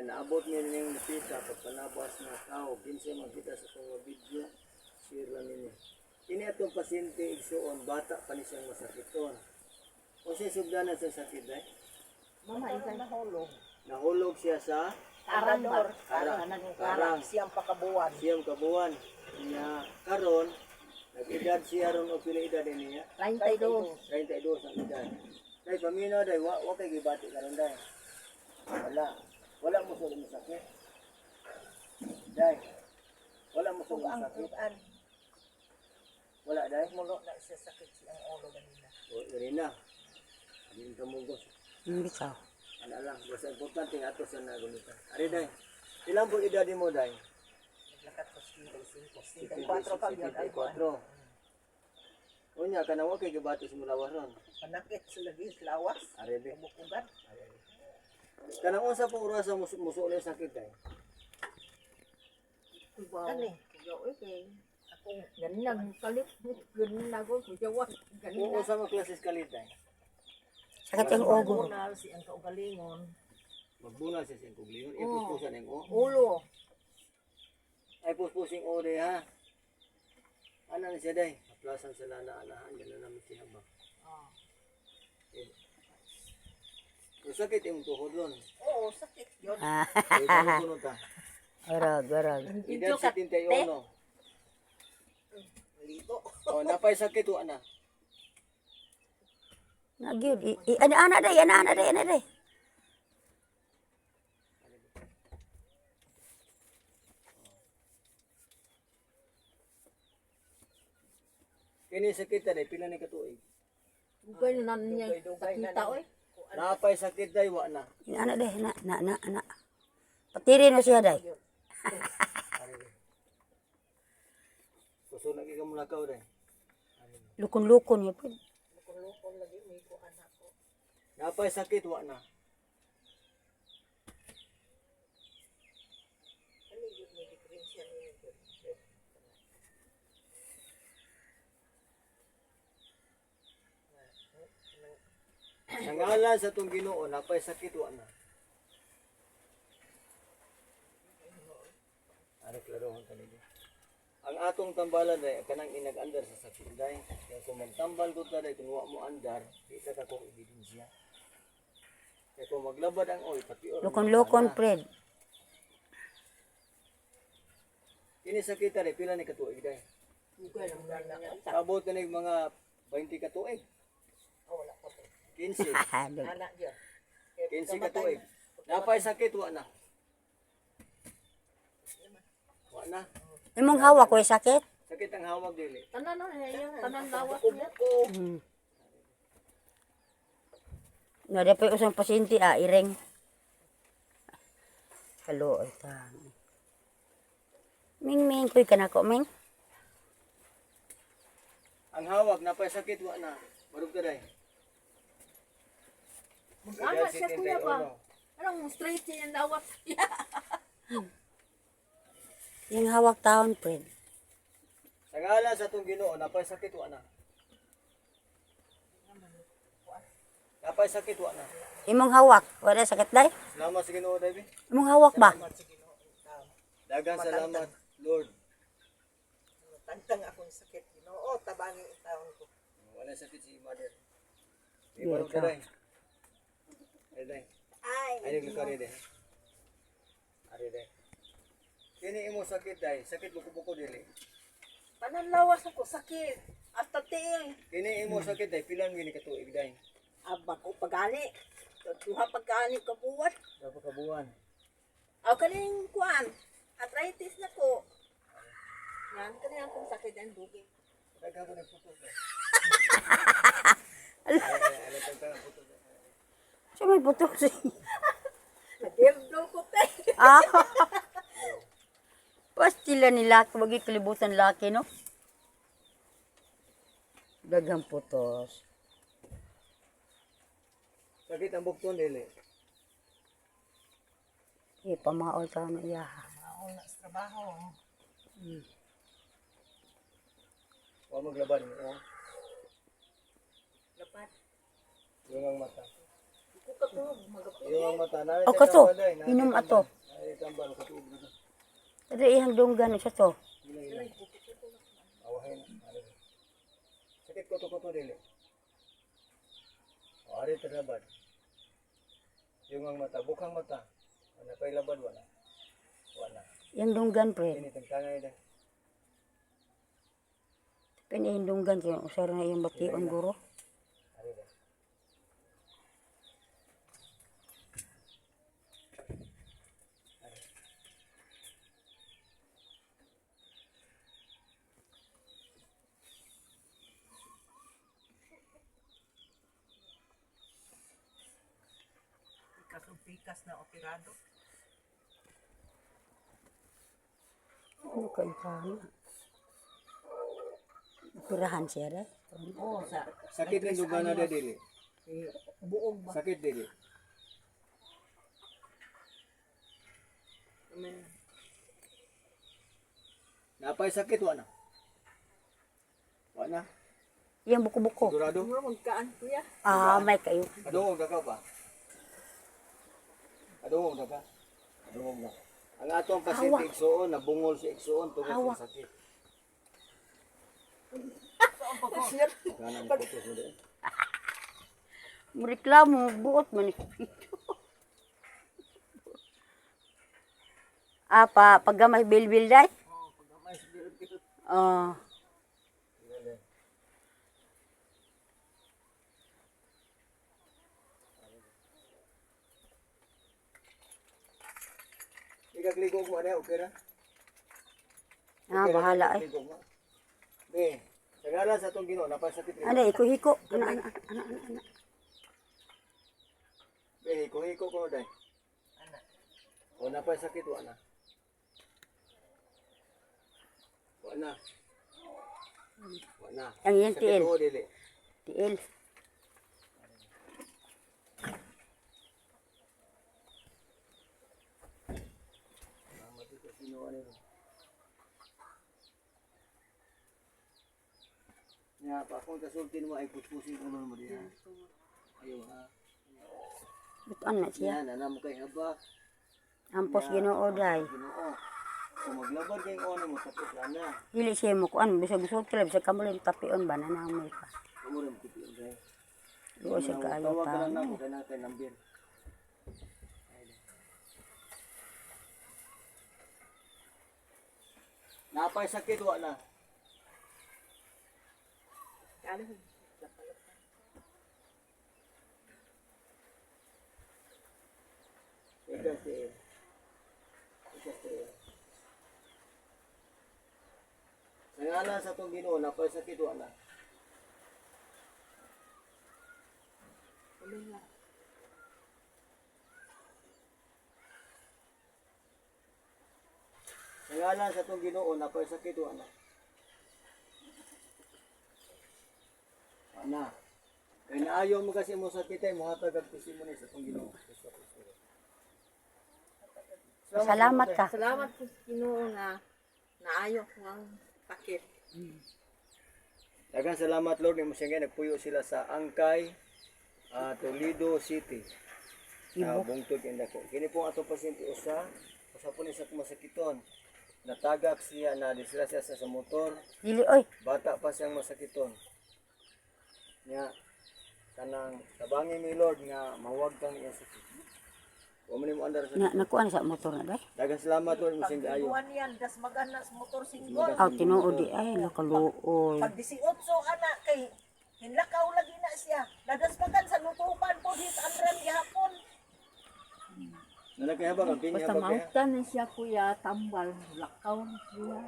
naabot niya yung napita pagpanabas na tao. Kinsa magkita sa itong video, share lang ninyo. Kini atong pasyente igsuon, bata pa ni siyang masakiton. O siya sugdanan sa sakit eh? Mama, isang nahulog. Nahulog siya sa Karang ba? karang. Siyang pakabuan. Siyang kabuan. Niya karon nag-edad siya ron o pila edad niya? 32. 32 ang edad. Dahil paminaw dahil wa kay gibati karon dahil. Wala mo sa sakit. Dahil wala mo sa sakit. Wala dahil. Mulo na siya sakit siyang ulo ganina. O irina. Amin kamugos. Bitaw. Ano lang, basta importante ato sa nagulita. Ari dahil. Ilang po edad mo dahil? Naglakat ko 54 pag yun. 54. Unya ka na wa kay gibati sa mulawas ron. Panakit sa lagi, lawas. Ari dahil. Kabukugan. Kanang unsa po oras sa musuo na sakit dahil? Ani? Akong ganang kalit. Ganang ako. Kujawan. Kung unsa mo klases kalit dahil? Sakit ang ugo. Bunal siyang kaugalingon. Magbunal siya sa kugliyon. Ipuspusan yung o. Ulo. Ay puspusing o day ha. Ano na siya day? Aplasan sila na anahan. Yan na namin siya ba? Kung sakit yung tuhod ron. Oo, sakit yun. Ay kano sunod ta? Garag. Edad 71. Lito. O napay sakit o ana. Nagyud. Ana day. Kini sakit ta day. Pila ni katuig. Dugay na niya. Sakita oy. Napay sakit day wa na. Ana day. Na. Patirin mo siya day. Gusto nang ikaw mulakaw day. Lukon-lukon yun po. Lukon lagi may ko anak ko. Napay sakit wa na. Ano yun may diferensya niya yun. Sa ngalan sa itong Ginoo, napay sakit wa na. Ano klaro ang kanila? Ang atong tambalan day kanang inag-andar sa sakit day. Kaya kung magtambal ko ta day kung wa mo andar, di ka kung ebidensya. Kaya kung maglabad ang oy pati or Lukon-lukon, Fred. Kini sakit day pila ni katuig day. Dugay lang niya. Abot ka ng mga 20 katuig. Oh, wala ko. 15. Anak yun. 15 katuig. Napay sakit wa na. Wa na. Imong hawak ko sakit? Sakit ang hawag dili. Tanan na niya. Tanan lawas niya. Nga pa usang pasyente ireng. Hello, ta. Ming kuy kana ko, Ming. Ang hawag napay sakit wa na. Barug ka day. Mag-anak siya kuya ba? Anong straight siya yung lawas niya? Yung hawak taon, Fred. Sa ngalan sa itong Ginoo, napay sakit wa na. Napay sakit wa na. Imong hawak, wala sakit day? Salamat sa Ginoo, David. Imong hawak ba? Dagang salamat, Lord. Tantang akong sakit. Oo, tabangin ang taon ko. Wala sakit si mother. Ibarog ka day. Ay day. Ay nagluka rin day. Ari day. Kini imo sakit day. Sakit buko-buko dili. Pananlawas ako, sakit. At tatil. Kini imo sakit day. Pilang gini katuig day. Aba ko pagani. Tuha pagani ka buwan. Dapat kabuan. Aw kaning kuan. Arthritis na ko. Yan, kani akong sakit ang dugi. Daghan ko nagputol day. Siya may putok siya. Nagirdo ko tayo. Pastila ni laki, wagi kalibutan laki, no? Daghang putos. Sakit ang bukton dili. Pamaol ka na iya. Ako na sa trabaho. Wa maglaban mo. Dapat. Yung ang mata. Ko katulog magapit. Yung ang mata na. O kaso, inom ato. tambal katuog na to. Pero ihang dunggan sa to. Hilay. Awahin. Sakit ko to dili. Ari terlabad. Yung ang mata, bukang mata. Ano pa ilabad wala. Wala. Yang dunggan pre. Ini tangkangay na. Pinahindunggan siya. Usar na yung bation guro. Ari ba. Pikas na operado. Ano kayo kaya? Pirahan siya rin. Oo, sa Sakit rin duga na dili. buog ba? Sakit dili. Napay sakit wala. Wala. Yang buko-buko. Sigurado. Ano magkaan kuya? Ah, may kayo. Adungog na ka ba? Adungog na ka? Adungog na. Ang atong pasyente igsoon, nabungol si igsoon tungod sa sakit. Kanan putos mo din. Mereklamo, buot man. Apa, paggamay bilbil day? Oo, pagkamay sa bil-bil. Oh. Ikagligo mo na, okay ra? Ah, bahala ay. Ligo mo. Be, sagala sa itong Ginoo, napasakit rin. Ano, iko-hiko. Ano. Be, hiko-hiko ko day. Ana. O napasakit, wala. Wala. Wala. Ang yan, Sakit tiil. ko, dili. Tiil. Ya, pa kung kasultin mo ay puspusin ko mo diha. Ayo ha. Butuan na siya. Yan, ana mo kay haba. Ampos ginoo day. Ginoo. Kung maglabad kay ono mo tapos ana. Dili siya mo kuan. Bisa gusto tila. Bisa kamulin tapion ba na namoy pa. Amo rin tipion day. Luwa siya kaayo Tawag ka ta. lang na mo kana kay number. Napay sakit wala. Kala Ikas. Nangala sa itong Ginoo, napay sakit wala. ulit na. Nangala sa itong Ginoo, napay sakit wala. Ana. Kaya naayaw mo kasi mo sakit ay muhatag ang testimony sa itong Ginoo. Salamat ka. Salamat po sa Ginoo nga naayo ko ang pakit. Daghang salamat Lord, ni mo siya nagpuyo sila sa Angkay, Toledo City. Bungtod indako. Kini po atong pasyente usa po ni sa masakiton. Natagak siya na disgrasya sa motor. Dili oy. Bata pa siyang masakiton. Nya kanang tabangin mi Lord nga mawag kang iya sakit. Wa man mo andar sa Nakuan sa motor na day. daghang salamat Lord mo sing ayo. Pagdinuan yan, das magana sa motor singgol. Aw tinuod di ay nakaluoy. Pag 18 anak kay hinlakaw lagi na siya. Nadaspagan sa lutupan po hit andran gihapon. Nalakay habang ang pinya Basta ba kaya? mautan na siya kuya, tambal, lakaw na siya.